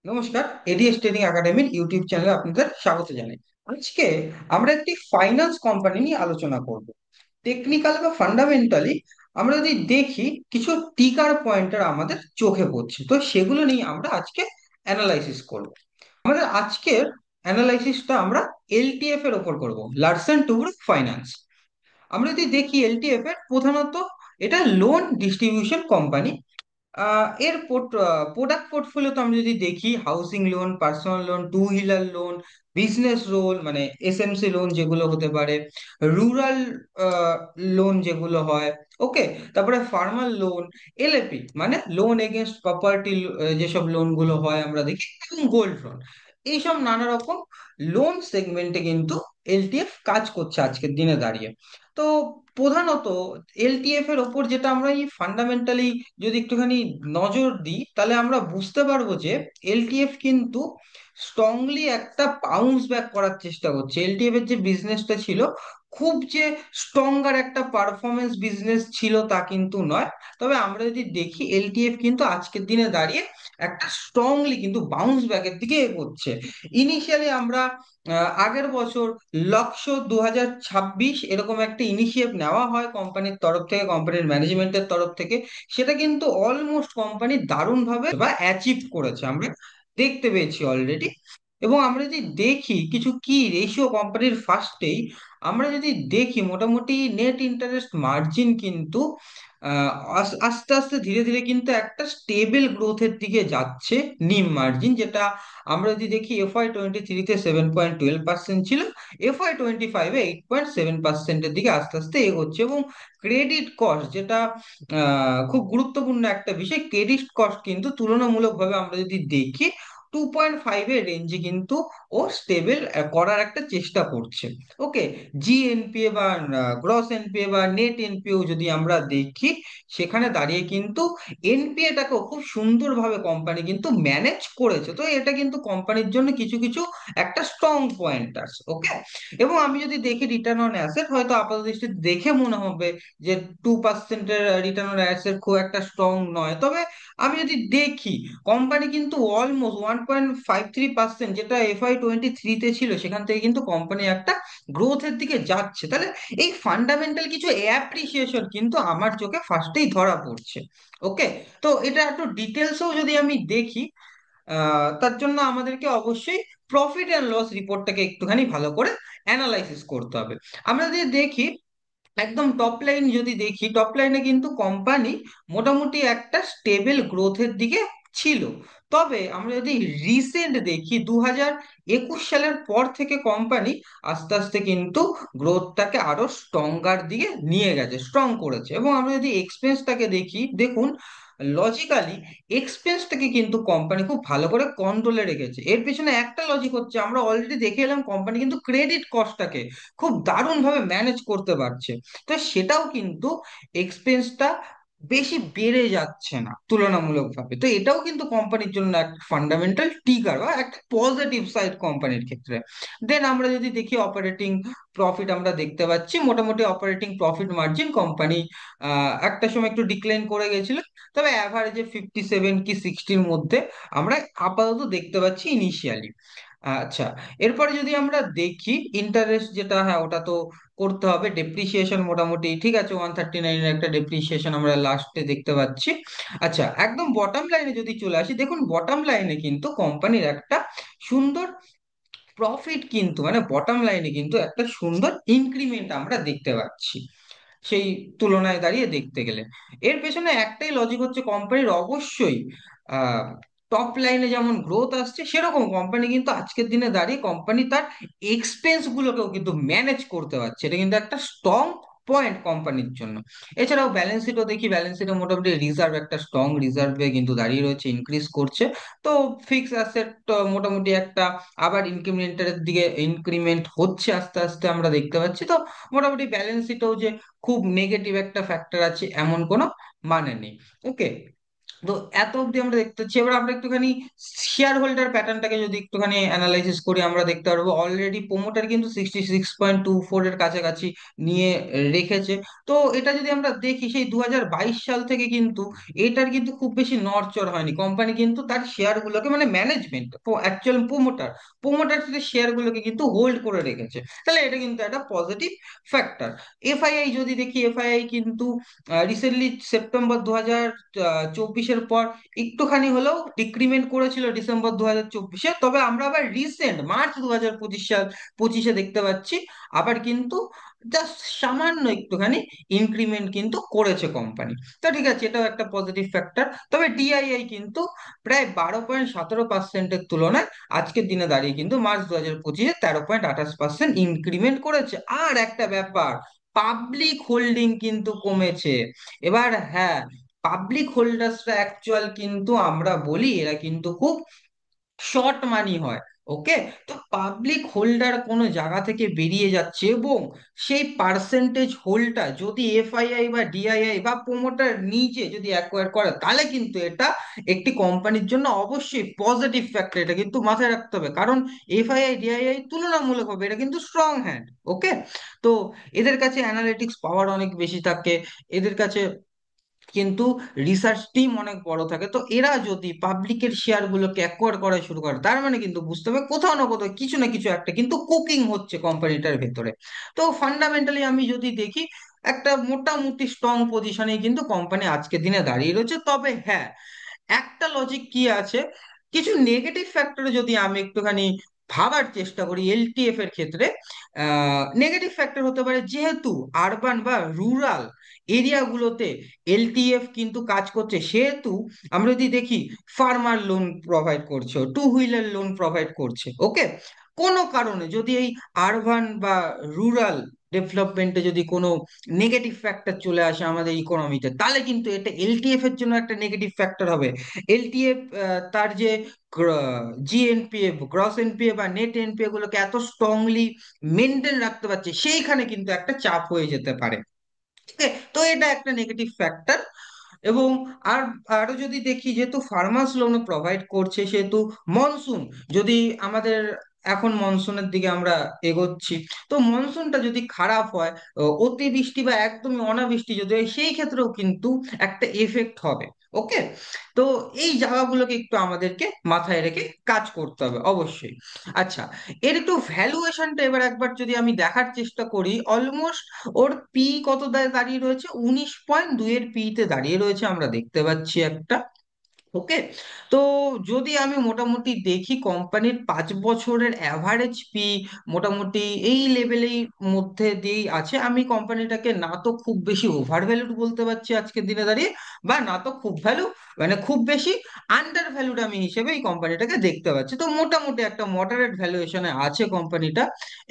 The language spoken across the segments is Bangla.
নমস্কার। এডিএস ট্রেনিং একাডেমির ইউটিউব চ্যানেলে আপনাদের স্বাগত জানাই। আজকে আমরা একটি ফাইন্যান্স কোম্পানি নিয়ে আলোচনা করব। টেকনিক্যাল বা ফান্ডামেন্টালি আমরা যদি দেখি, কিছু টিকার পয়েন্টার আমাদের চোখে পড়ছে, তো সেগুলো নিয়ে আমরা আজকে অ্যানালাইসিস করব। আমাদের আজকের অ্যানালাইসিসটা আমরা এলটিএফ এর ওপর করব, লার্সেন টুব্রুক ফাইন্যান্স। আমরা যদি দেখি এলটিএফ এর প্রধানত এটা লোন ডিস্ট্রিবিউশন কোম্পানি। এর প্রোডাক্ট পোর্টফোলিওতে আমরা যদি দেখি, housing loan, personal loan, two wheeler loan, business loan মানে এসএমসি লোন যেগুলো হতে পারে, রুরাল লোন যেগুলো হয়, ওকে, তারপরে ফার্মার লোন, এলএপি মানে লোন এগেনস্ট প্রপার্টি, যেসব লোনগুলো হয় আমরা দেখি, এবং গোল্ড লোন। এইসব নানা রকম লোন সেগমেন্টে কিন্তু এলটিএফ কাজ করছে আজকের দিনে দাঁড়িয়ে। তো প্রধানত এলটিএফ এর ওপর যেটা আমরা এই ফান্ডামেন্টালি যদি একটুখানি নজর দিই, তাহলে আমরা বুঝতে পারবো যে এলটিএফ কিন্তু স্ট্রংলি একটা বাউন্স ব্যাক করার চেষ্টা করছে। এলটিএফ এর যে বিজনেসটা ছিল, খুব যে স্ট্রঙ্গার একটা পারফরমেন্স বিজনেস ছিল তা কিন্তু নয়। তবে আমরা যদি দেখি, এলটিএফ কিন্তু আজকের দিনে দাঁড়িয়ে একটা স্ট্রংলি কিন্তু বাউন্স ব্যাকের দিকে এগোচ্ছে। ইনিশিয়ালি আমরা আগের বছর লক্ষ্য 2026 এরকম একটা ইনিশিয়েটিভ নেওয়া হয় কোম্পানির তরফ থেকে, কোম্পানির ম্যানেজমেন্টের তরফ থেকে। সেটা কিন্তু অলমোস্ট কোম্পানি দারুণভাবে বা অ্যাচিভ করেছে, আমরা দেখতে পেয়েছি অলরেডি। এবং আমরা যদি দেখি কিছু কি রেশিও কোম্পানির ফার্স্টেই, আমরা যদি দেখি মোটামুটি নেট ইন্টারেস্ট মার্জিন কিন্তু আস্তে আস্তে ধীরে ধীরে কিন্তু একটা স্টেবল গ্রোথের দিকে যাচ্ছে। নিম মার্জিন যেটা আমরা যদি দেখি, FY 23-তে 7.12% ছিল, FY 25-এ 8.7%-এর দিকে আস্তে আস্তে এগোচ্ছে। এবং ক্রেডিট কস্ট যেটা খুব গুরুত্বপূর্ণ একটা বিষয়, ক্রেডিট কস্ট কিন্তু তুলনামূলকভাবে আমরা যদি দেখি 2.5-এর রেঞ্জে কিন্তু ও স্টেবল করার একটা চেষ্টা করছে। ওকে, জিএনপিএ বা গ্রস এনপিএ বা নেট এনপিএ যদি আমরা দেখি, সেখানে দাঁড়িয়ে কিন্তু এনপিএটাকেও খুব সুন্দরভাবে কোম্পানি কিন্তু ম্যানেজ করেছে। তো এটা কিন্তু কোম্পানির জন্য কিছু কিছু একটা স্ট্রং পয়েন্টার্স। ওকে, এবং আমি যদি দেখি রিটার্ন অন অ্যাসেট, হয়তো আপাত দৃষ্টিতে দেখে মনে হবে যে 2%-এর রিটার্ন অন অ্যাসেট খুব একটা স্ট্রং নয়। তবে আমি যদি দেখি, কোম্পানি কিন্তু অলমোস্ট 1.53%, যেটা FY 23-তে ছিল, সেখান থেকে কিন্তু কোম্পানি একটা গ্রোথের দিকে যাচ্ছে। তাহলে এই ফান্ডামেন্টাল কিছু অ্যাপ্রিসিয়েশন কিন্তু আমার চোখে ফার্স্টেই ধরা পড়ছে। ওকে, তো এটা একটু ডিটেলসেও যদি আমি দেখি, তার জন্য আমাদেরকে অবশ্যই প্রফিট অ্যান্ড লস রিপোর্টটাকে একটুখানি ভালো করে অ্যানালাইসিস করতে হবে। আমরা যদি দেখি, একদম টপ লাইন যদি দেখি, টপ লাইনে কিন্তু কোম্পানি মোটামুটি একটা স্টেবল গ্রোথের দিকে ছিল। তবে আমরা যদি রিসেন্ট দেখি, 2021 সালের পর থেকে কোম্পানি আস্তে আস্তে কিন্তু গ্রোথটাকে আরো স্ট্রঙ্গার দিকে নিয়ে গেছে, স্ট্রং করেছে। এবং আমরা যদি এক্সপেন্সটাকে দেখি, দেখুন লজিক্যালি এক্সপেন্সটাকে কিন্তু কোম্পানি খুব ভালো করে কন্ট্রোলে রেখেছে। এর পেছনে একটা লজিক হচ্ছে, আমরা অলরেডি দেখে এলাম কোম্পানি কিন্তু ক্রেডিট কস্টটাকে খুব দারুণভাবে ম্যানেজ করতে পারছে। তো সেটাও কিন্তু এক্সপেন্সটা বেশি বেড়ে যাচ্ছে না তুলনামূলকভাবে। তো এটাও কিন্তু কোম্পানির জন্য একটা ফান্ডামেন্টাল টিকার বা একটা পজিটিভ সাইড কোম্পানির ক্ষেত্রে। দেন আমরা যদি দেখি অপারেটিং প্রফিট, আমরা দেখতে পাচ্ছি মোটামুটি অপারেটিং প্রফিট মার্জিন কোম্পানি একটা সময় একটু ডিক্লাইন করে গেছিল, তবে অ্যাভারেজে 57 কি 60-র মধ্যে আমরা আপাতত দেখতে পাচ্ছি ইনিশিয়ালি। আচ্ছা, এরপরে যদি আমরা দেখি ইন্টারেস্ট যেটা, হ্যাঁ ওটা তো করতে হবে। ডেপ্রিসিয়েশন মোটামুটি ঠিক আছে, 139-এর একটা ডেপ্রিসিয়েশন আমরা লাস্টে দেখতে পাচ্ছি। আচ্ছা, একদম বটম লাইনে যদি চলে আসি, দেখুন বটম লাইনে কিন্তু কোম্পানির একটা সুন্দর প্রফিট কিন্তু মানে বটম লাইনে কিন্তু একটা সুন্দর ইনক্রিমেন্ট আমরা দেখতে পাচ্ছি সেই তুলনায় দাঁড়িয়ে দেখতে গেলে। এর পেছনে একটাই লজিক হচ্ছে, কোম্পানির অবশ্যই টপ লাইনে যেমন গ্রোথ আসছে, সেরকম কোম্পানি কিন্তু আজকের দিনে দাঁড়িয়ে কোম্পানি তার এক্সপেন্স গুলোকেও কিন্তু ম্যানেজ করতে পারছে। এটা কিন্তু একটা স্ট্রং পয়েন্ট কোম্পানির জন্য। এছাড়াও ব্যালেন্স শিটও দেখি, ব্যালেন্স শিটে মোটামুটি রিজার্ভ একটা স্ট্রং রিজার্ভে কিন্তু দাঁড়িয়ে রয়েছে, ইনক্রিজ করছে। তো ফিক্স অ্যাসেট মোটামুটি একটা আবার ইনক্রিমেন্টের দিকে ইনক্রিমেন্ট হচ্ছে আস্তে আস্তে আমরা দেখতে পাচ্ছি। তো মোটামুটি ব্যালেন্স শিটেও যে খুব নেগেটিভ একটা ফ্যাক্টর আছে এমন কোনো মানে নেই। ওকে, তো এত অব্দি আমরা দেখতে পাচ্ছি। এবার আমরা একটুখানি শেয়ার হোল্ডার প্যাটার্নটাকে যদি একটুখানি অ্যানালাইসিস করি, আমরা দেখতে পারবো অলরেডি প্রোমোটার কিন্তু 66.24 এর কাছাকাছি নিয়ে রেখেছে। তো এটা যদি আমরা দেখি সেই 2022 সাল থেকে কিন্তু এটার কিন্তু খুব বেশি নড়চড় হয়নি। কোম্পানি কিন্তু তার শেয়ার গুলোকে, মানে management, actual promoter promoter share গুলোকে কিন্তু হোল্ড করে রেখেছে। তাহলে এটা কিন্তু একটা পজিটিভ ফ্যাক্টর। এফআইআই যদি দেখি, এফআইআই কিন্তু রিসেন্টলি সেপ্টেম্বর 2024-এর পর একটুখানি হলেও ডিক্রিমেন্ট করেছিল ডিসেম্বর 2024-এ। তবে আমরা আবার রিসেন্ট মার্চ 2025 দেখতে পাচ্ছি আবার কিন্তু জাস্ট সামান্য একটুখানি ইনক্রিমেন্ট কিন্তু করেছে কোম্পানি। তো ঠিক আছে, এটাও একটা পজিটিভ ফ্যাক্টর। তবে ডিআইআই কিন্তু প্রায় 12.17%-এর তুলনায় আজকের দিনে দাঁড়িয়ে কিন্তু মার্চ 2025-এ 13.28% ইনক্রিমেন্ট করেছে। আর একটা ব্যাপার, পাবলিক হোল্ডিং কিন্তু কমেছে। এবার হ্যাঁ, পাবলিক হোল্ডার্সরা অ্যাকচুয়াল কিন্তু আমরা বলি এরা কিন্তু খুব শর্ট মানি হয়। ওকে, তো পাবলিক হোল্ডার কোনো জায়গা থেকে বেরিয়ে যাচ্ছে এবং সেই পার্সেন্টেজ হোল্ডটা যদি এফআইআই বা ডিআইআই বা প্রোমোটার নিজে যদি অ্যাকোয়ার করে, তাহলে কিন্তু এটা একটি কোম্পানির জন্য অবশ্যই পজিটিভ ফ্যাক্টর। এটা কিন্তু মাথায় রাখতে হবে, কারণ এফআইআই ডিআইআই তুলনামূলকভাবে এটা কিন্তু স্ট্রং হ্যান্ড। ওকে, তো এদের কাছে অ্যানালিটিক্স পাওয়ার অনেক বেশি থাকে, এদের কাছে কিন্তু রিসার্চ টিম অনেক বড় থাকে। তো এরা যদি পাবলিকের শেয়ার গুলোকে অ্যাকোয়ার করা শুরু করে, তার মানে কিন্তু বুঝতে হবে কোথাও না কোথাও কিছু না কিছু একটা কিন্তু কুকিং হচ্ছে কোম্পানিটার ভেতরে। তো ফান্ডামেন্টালি আমি যদি দেখি, একটা মোটামুটি স্ট্রং পজিশনে কিন্তু কোম্পানি আজকের দিনে দাঁড়িয়ে রয়েছে। তবে হ্যাঁ, একটা লজিক কি আছে, কিছু নেগেটিভ ফ্যাক্টরে যদি আমি একটুখানি ভাবার চেষ্টা করি এলটিএফ এর ক্ষেত্রে, নেগেটিভ ফ্যাক্টর হতে পারে যেহেতু আরবান বা রুরাল এরিয়াগুলোতে এলটিএফ কিন্তু কাজ করছে, সেহেতু আমরা যদি দেখি ফার্মার লোন প্রোভাইড করছে, টু হুইলার লোন প্রোভাইড করছে। ওকে, কোনো কারণে যদি এই আরবান বা রুরাল ডেভেলপমেন্টে যদি কোনো নেগেটিভ ফ্যাক্টর চলে আসে আমাদের ইকোনমিতে, তাহলে কিন্তু এটা এলটিএফ এর জন্য একটা নেগেটিভ ফ্যাক্টর হবে। এলটিএফ তার যে জিএনপিএ, গ্রস এনপিএ বা নেট এনপিএ গুলোকে এত স্ট্রংলি মেনটেন রাখতে পারছে, সেইখানে কিন্তু একটা চাপ হয়ে যেতে পারে। ঠিক আছে, তো এটা একটা নেগেটিভ ফ্যাক্টর। এবং আর আরো যদি দেখি, যেহেতু ফার্মার্স লোন প্রোভাইড করছে, সেহেতু মনসুন যদি আমাদের, এখন মনসুনের দিকে আমরা এগোচ্ছি, তো মনসুনটা যদি খারাপ হয়, অতিবৃষ্টি বা একদমই অনাবৃষ্টি যদি হয়, সেই ক্ষেত্রেও কিন্তু একটা এফেক্ট হবে। ওকে, তো এই জায়গাগুলোকে একটু আমাদেরকে মাথায় রেখে কাজ করতে হবে অবশ্যই। আচ্ছা, এর একটু ভ্যালুয়েশনটা এবার একবার যদি আমি দেখার চেষ্টা করি, অলমোস্ট ওর পি কত দাঁড়িয়ে রয়েছে, 19.2 এর পি তে দাঁড়িয়ে রয়েছে আমরা দেখতে পাচ্ছি একটা। ওকে, তো যদি আমি মোটামুটি দেখি কোম্পানির 5 বছরের অ্যাভারেজ পি মোটামুটি এই লেভেলের মধ্যে দিয়েই আছে। আমি কোম্পানিটাকে না তো খুব বেশি ওভার ভ্যালুড বলতে পারছি আজকের দিনে দাঁড়িয়ে, বা না তো খুব ভ্যালু, মানে খুব বেশি আন্ডার ভ্যালুড আমি হিসেবে এই কোম্পানিটাকে দেখতে পাচ্ছি। তো মোটামুটি একটা মডারেট ভ্যালুয়েশনে আছে কোম্পানিটা,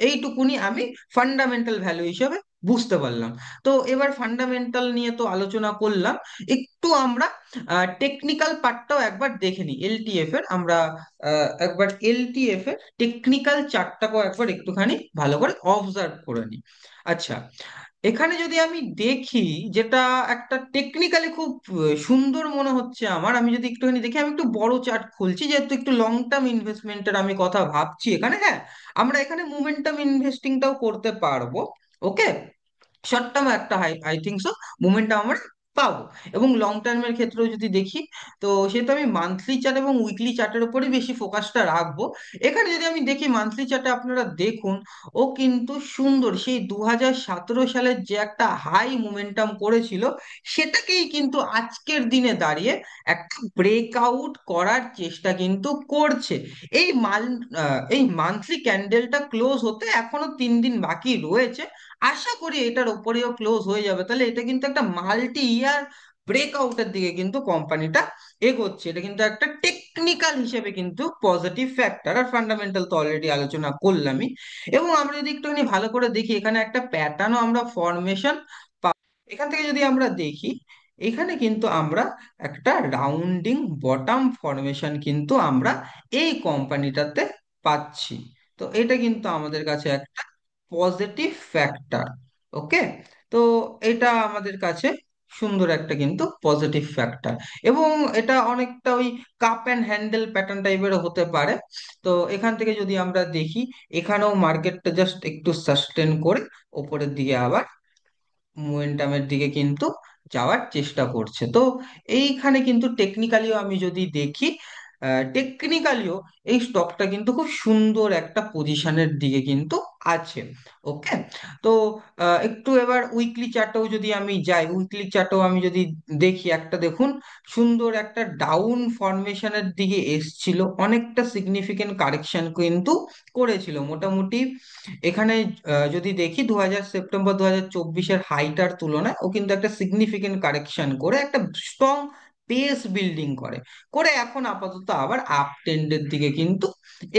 এইটুকুনি আমি ফান্ডামেন্টাল ভ্যালু হিসেবে বুঝতে পারলাম। তো এবার ফান্ডামেন্টাল নিয়ে তো আলোচনা করলাম, একটু আমরা টেকনিক্যাল পার্টটাও একবার দেখে নিই এলটিএফ এর। আমরা একবার এলটিএফ এর টেকনিক্যাল চার্টটাকেও একবার একটুখানি ভালো করে অবজার্ভ করে নিই। আচ্ছা, এখানে যদি আমি দেখি, যেটা একটা টেকনিক্যালি খুব সুন্দর মনে হচ্ছে আমার, আমি যদি একটুখানি দেখি, আমি একটু বড় চার্ট খুলছি যেহেতু একটু লং টার্ম ইনভেস্টমেন্টের আমি কথা ভাবছি এখানে। হ্যাঁ, আমরা এখানে মোমেন্টাম ইনভেস্টিংটাও করতে পারবো। ওকে, শর্ট টার্ম একটা আই থিঙ্ক সো মুভমেন্টটা আমরা পাবো। এবং লং টার্মের ক্ষেত্রেও যদি দেখি, তো সেহেতু আমি মান্থলি চার্ট এবং উইকলি চার্টের উপরই বেশি ফোকাসটা রাখবো। এখানে যদি আমি দেখি মান্থলি চার্টে, আপনারা দেখুন ও কিন্তু সুন্দর সেই 2017 সালের যে একটা হাই মোমেন্টাম করেছিল, সেটাকেই কিন্তু আজকের দিনে দাঁড়িয়ে একটা ব্রেকআউট করার চেষ্টা কিন্তু করছে। এই মান্থলি ক্যান্ডেলটা ক্লোজ হতে এখনো 3 দিন বাকি রয়েছে। আশা করি এটার উপরেও ক্লোজ হয়ে যাবে, তাহলে এটা কিন্তু একটা মাল্টি ইয়ার ব্রেকআউটের দিকে কিন্তু কোম্পানিটা এগোচ্ছে। এটা কিন্তু একটা টেকনিক্যাল হিসেবে কিন্তু পজিটিভ ফ্যাক্টর। আর ফান্ডামেন্টাল তো অলরেডি আলোচনা করলামই। এবং আমরা যদি একটুখানি ভালো করে দেখি, এখানে একটা প্যাটার্নও আমরা ফরমেশন, এখান থেকে যদি আমরা দেখি, এখানে কিন্তু আমরা একটা রাউন্ডিং বটম ফরমেশন কিন্তু আমরা এই কোম্পানিটাতে পাচ্ছি। তো এটা কিন্তু আমাদের কাছে একটা পজিটিভ ফ্যাক্টর। ওকে, তো এটা আমাদের কাছে সুন্দর একটা কিন্তু পজিটিভ ফ্যাক্টর। এবং এটা অনেকটা ওই কাপ অ্যান্ড হ্যান্ডেল প্যাটার্ন টাইপের হতে পারে। তো এখান থেকে যদি আমরা দেখি, এখানেও মার্কেটটা জাস্ট একটু সাস্টেন করে ওপরের দিকে আবার মোমেন্টামের দিকে কিন্তু যাওয়ার চেষ্টা করছে। তো এইখানে কিন্তু টেকনিক্যালিও আমি যদি দেখি, টেকনিক্যালিও এই স্টকটা কিন্তু খুব সুন্দর একটা পজিশনের দিকে কিন্তু আছে। ওকে। তো একটু এবার উইকলি চার্টেও যদি আমি যাই, উইকলি চার্টেও আমি যদি দেখি, একটা দেখুন সুন্দর একটা ডাউন ফরমেশনের দিকে এসছিল, অনেকটা সিগনিফিকেন্ট কারেকশন কিন্তু করেছিল মোটামুটি। এখানে যদি দেখি 2000 সেপ্টেম্বর 2024-এর হাইটার তুলনায় ও কিন্তু একটা সিগনিফিকেন্ট কারেকশন করে একটা স্ট্রং বেস বিল্ডিং করে করে এখন আপাতত আবার আপ ট্রেন্ডের দিকে কিন্তু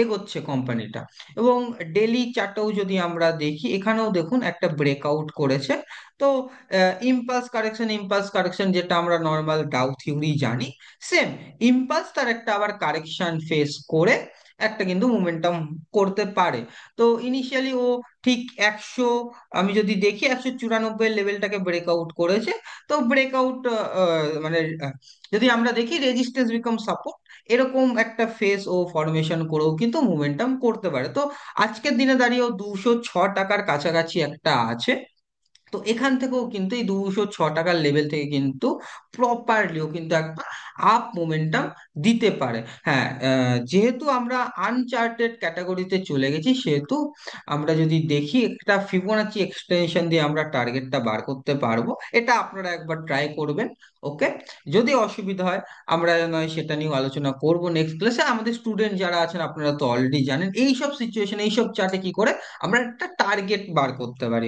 এগোচ্ছে কোম্পানিটা। এবং ডেলি চার্টেও যদি আমরা দেখি, এখানেও দেখুন একটা ব্রেকআউট করেছে। তো ইম্পালস কারেকশন যেটা আমরা নর্মাল ডাউ থিওরি জানি, সেম ইম্পালস তার একটা আবার কারেকশন ফেস করে একটা কিন্তু মোমেন্টাম করতে পারে। তো ইনিশিয়ালি ও ঠিক 100, আমি যদি দেখি 194 লেভেলটাকে ব্রেকআউট করেছে। তো ব্রেকআউট মানে যদি আমরা দেখি রেজিস্ট্যান্স বিকাম সাপোর্ট, এরকম একটা ফেস ও ফরমেশন করেও কিন্তু মোমেন্টাম করতে পারে। তো আজকের দিনে দাঁড়িয়েও 206 টাকার কাছাকাছি একটা আছে। তো এখান থেকেও কিন্তু এই 206 টাকার লেভেল থেকে কিন্তু প্রপারলিও কিন্তু একটা আপ মোমেন্টাম দিতে পারে। হ্যাঁ, যেহেতু আমরা আনচার্টেড ক্যাটাগরিতে চলে গেছি, সেহেতু আমরা যদি দেখি একটা ফিবোনাচি এক্সটেনশন দিয়ে আমরা টার্গেটটা বার করতে পারবো। এটা আপনারা একবার ট্রাই করবেন। ওকে। যদি অসুবিধা হয় আমরা নয় সেটা নিয়ে আলোচনা করব নেক্সট ক্লাসে। আমাদের স্টুডেন্ট যারা আছেন আপনারা তো অলরেডি জানেন এইসব সিচুয়েশন, এইসব চার্টে কি করে আমরা একটা টার্গেট বার করতে পারি।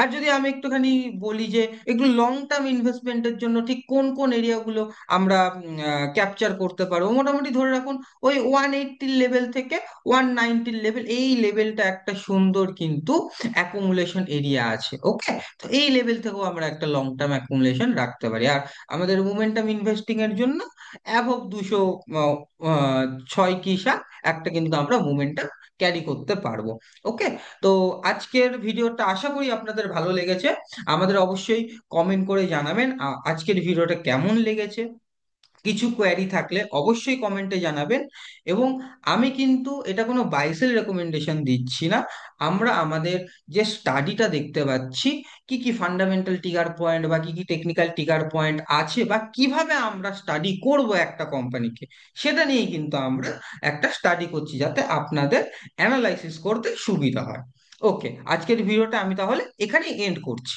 আর যদি আমি একটুখানি বলি যে এগুলো লং টার্ম ইনভেস্টমেন্টের জন্য ঠিক কোন কোন এরিয়াগুলো আমরা ক্যাপচার করতে পারবো, মোটামুটি ধরে রাখুন ওই 180 লেভেল থেকে 190 লেভেল, এই লেভেলটা একটা সুন্দর কিন্তু অ্যাকুমুলেশন এরিয়া আছে। ওকে। তো এই লেভেল থেকেও আমরা একটা লং টার্ম অ্যাকুমুলেশন রাখতে পারি। আর আমাদের মোমেন্টাম ইনভেস্টিং এর জন্য অ্যাভব 206 কি সাত একটা কিন্তু আমরা মোমেন্টাম ক্যারি করতে পারবো। ওকে। তো আজকের ভিডিওটা আশা করি আপনাদের ভালো লেগেছে। আমাদের অবশ্যই কমেন্ট করে জানাবেন আজকের ভিডিওটা কেমন লেগেছে। কিছু কোয়ারি থাকলে অবশ্যই কমেন্টে জানাবেন। এবং আমি কিন্তু এটা কোনো বাইসেল রেকমেন্ডেশন দিচ্ছি না। আমরা আমাদের যে স্টাডিটা দেখতে পাচ্ছি, কি কি ফান্ডামেন্টাল টিগার পয়েন্ট বা কি কি টেকনিক্যাল টিগার পয়েন্ট আছে বা কিভাবে আমরা স্টাডি করব একটা কোম্পানিকে, সেটা নিয়ে কিন্তু আমরা একটা স্টাডি করছি যাতে আপনাদের অ্যানালাইসিস করতে সুবিধা হয়। ওকে, আজকের ভিডিওটা আমি তাহলে এখানেই এন্ড করছি।